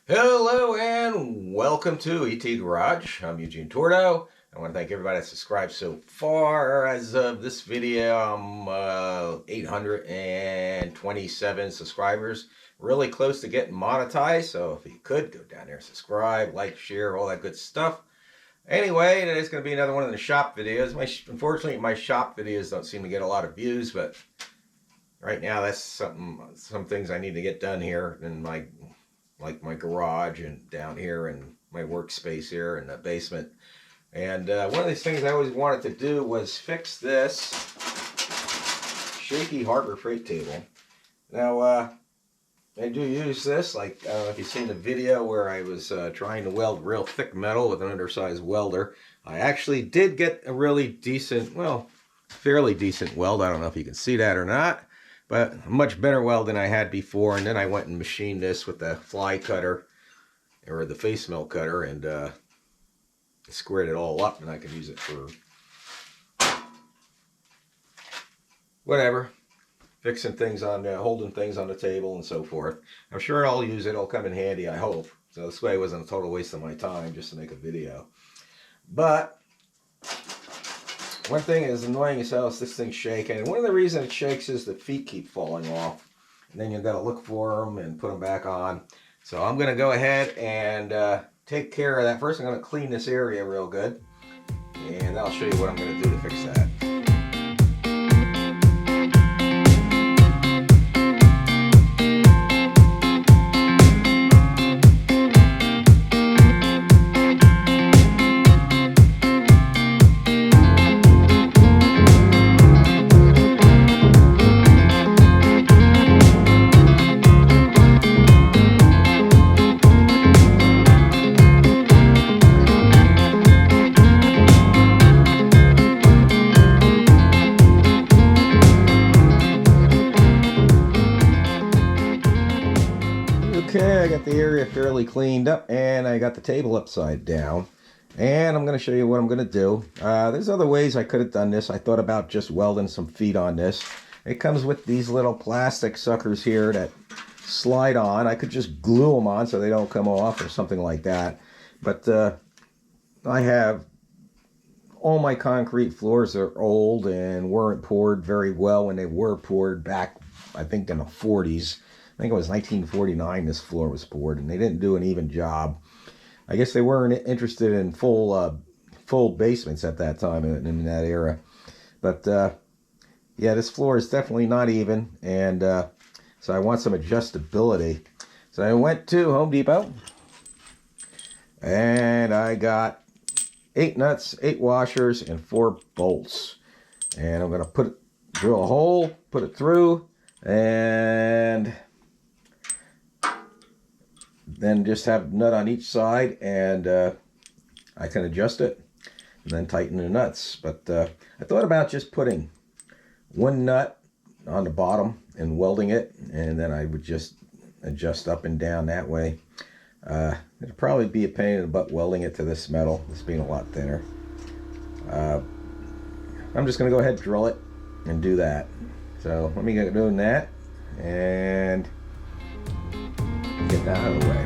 Hello and welcome to ET Garage. I'm Eugene Tordo. I want to thank everybody that subscribed so far. As of this video, I'm 827 subscribers. Really close to getting monetized, so if you could, go down there, subscribe, like, share, all that good stuff. Anyway, today's going to be another one of the shop videos. Unfortunately, my shop videos don't seem to get a lot of views, but right now that's some things I need to get done here in my garage and down here and my workspace here in the basement. And one of these things I always wanted to do was fix this shaky Harbor Freight table. Now, I do use this, like, I don't know if you've seen the video where I was trying to weld real thick metal with an undersized welder. I actually did get a really decent, well, fairly decent weld. I don't know if you can see that or not, but a much better weld than I had before. And then I went and machined this with the fly cutter, or the face mill cutter, and squared it all up, and I could use it for whatever, fixing things on, holding things on the table and so forth. I'm sure I'll use it. It'll come in handy, I hope. So this way it wasn't a total waste of my time just to make a video. But one thing is annoying as hell is this thing's shaking. And one of the reasons it shakes is the feet keep falling off. And then you've got to look for them and put them back on. So I'm going to go ahead and take care of that. First, I'm going to clean this area real good. And I'll show you what I'm going to do to fix that. Okay, I got the area fairly cleaned up, and I got the table upside down. And I'm going to show you what I'm going to do. There's other ways I could have done this. I thought about just welding some feet on this. It comes with these little plastic suckers here that slide on. I could just glue them on so they don't come off or something like that. But I have all my concrete floors are old and weren't poured very well when they were poured back, I think, in the 40s. I think it was 1949 this floor was poured, and they didn't do an even job. I guess they weren't interested in full basements at that time in that era. But yeah, this floor is definitely not even, and so I want some adjustability. So I went to Home Depot, and I got 8 nuts, 8 washers, and 4 bolts. And I'm going to drill a hole, put it through, and then just have a nut on each side, and I can adjust it and then tighten the nuts. But I thought about just putting 1 nut on the bottom and welding it, and then I would just adjust up and down that way. It'd probably be a pain in the butt welding it to this metal, this being a lot thinner. I'm just going to go ahead and drill it and do that. So let me get doing that and get that out of the way.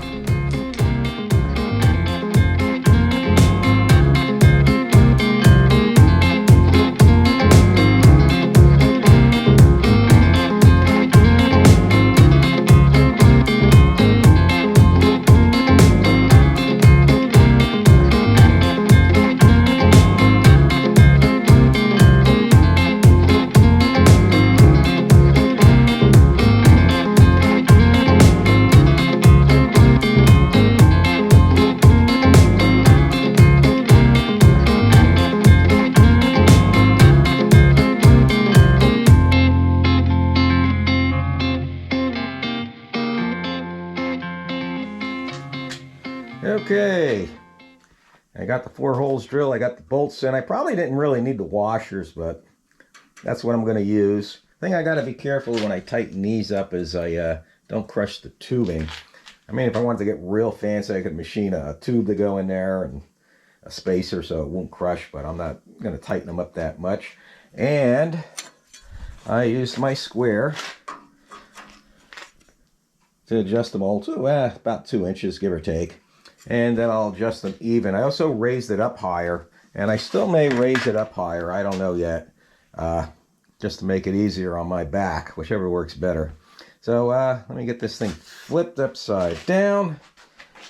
Okay, I got the 4 holes drilled, I got the bolts in. I probably didn't really need the washers, but that's what I'm going to use. The thing I got to be careful when I tighten these up is I don't crush the tubing. I mean, if I wanted to get real fancy, I could machine a tube to go in there and a spacer so it won't crush, but I'm not going to tighten them up that much. And I used my square to adjust them all to about 2 inches, give or take. And then I'll adjust them even. I also raised it up higher, and I still may raise it up higher. I don't know yet, just to make it easier on my back, whichever works better. So let me get this thing flipped upside down,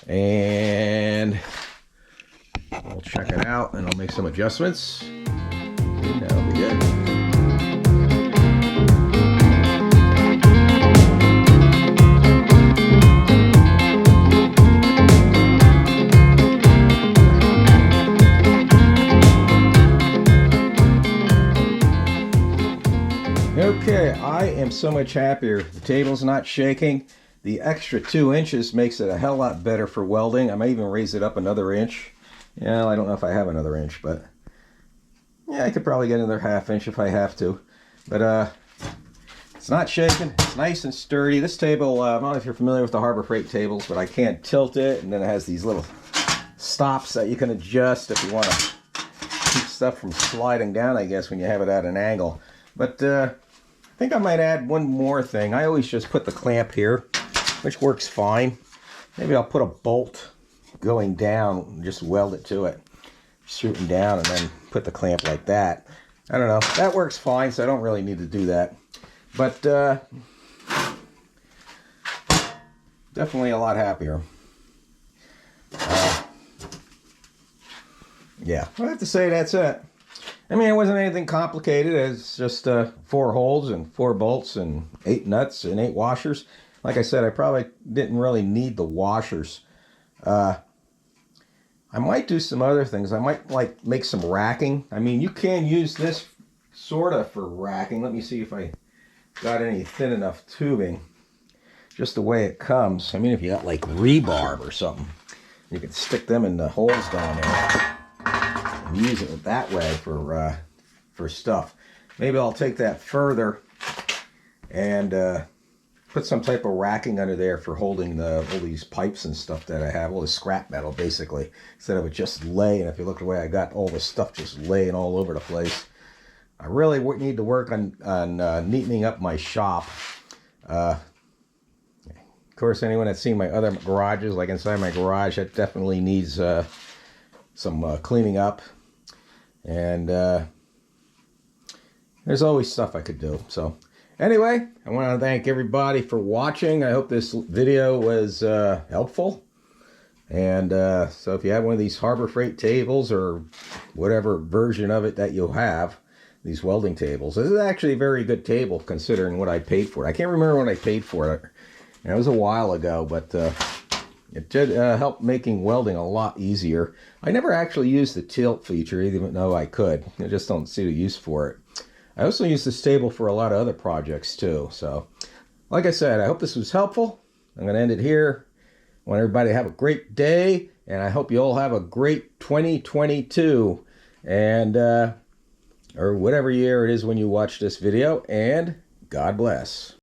and we'll check it out, and I'll make some adjustments. And that'll be good. Okay, I am so much happier. The table's not shaking. The extra 2 inches makes it a hell lot better for welding. I may even raise it up another inch. Yeah, I don't know if I have another inch, but yeah, I could probably get another ½ inch if I have to. But it's not shaking. It's nice and sturdy. This table, I don't know if you're familiar with the Harbor Freight tables, but I can't tilt it, and then it has these little stops that you can adjust if you want to keep stuff from sliding down, I guess, when you have it at an angle. But I think I might add one more thing. I always just put the clamp here, which works fine. Maybe I'll put a bolt going down and just weld it to it, shooting down, and then put the clamp like that. I don't know. That works fine, so I don't really need to do that. But definitely a lot happier. Yeah, I have to say that's it. I mean, it wasn't anything complicated. It's just 4 holes and 4 bolts and 8 nuts and 8 washers. Like I said, I probably didn't really need the washers. I might do some other things. I might like make some racking. I mean, you can use this sort of for racking. Let me see if I got any thin enough tubing. Just the way it comes. I mean, if you got like rebarb or something, you can stick them in the holes down there. Use it that way for stuff. Maybe I'll take that further and put some type of racking under there for holding all these pipes and stuff that I have, all the scrap metal basically, instead of it just laying. If you look at the way I got all this stuff just laying all over the place. I really need to work on neatening up my shop. Of course, anyone that's seen my other garages, like inside my garage, that definitely needs some cleaning up. And there's always stuff I could do. So anyway, I want to thank everybody for watching. I hope this video was helpful. And so if you have one of these Harbor Freight tables or whatever version of it that you'll have, these welding tables, this is actually a very good table considering what I paid for it. I can't remember what I paid for it. It was a while ago, but it did help making welding a lot easier. I never actually used the tilt feature, even though I could. I just don't see the use for it. I also use this table for a lot of other projects too. So, like I said, I hope this was helpful. I'm going to end it here. I want everybody to have a great day, and I hope you all have a great 2022, and or whatever year it is when you watch this video, and God bless.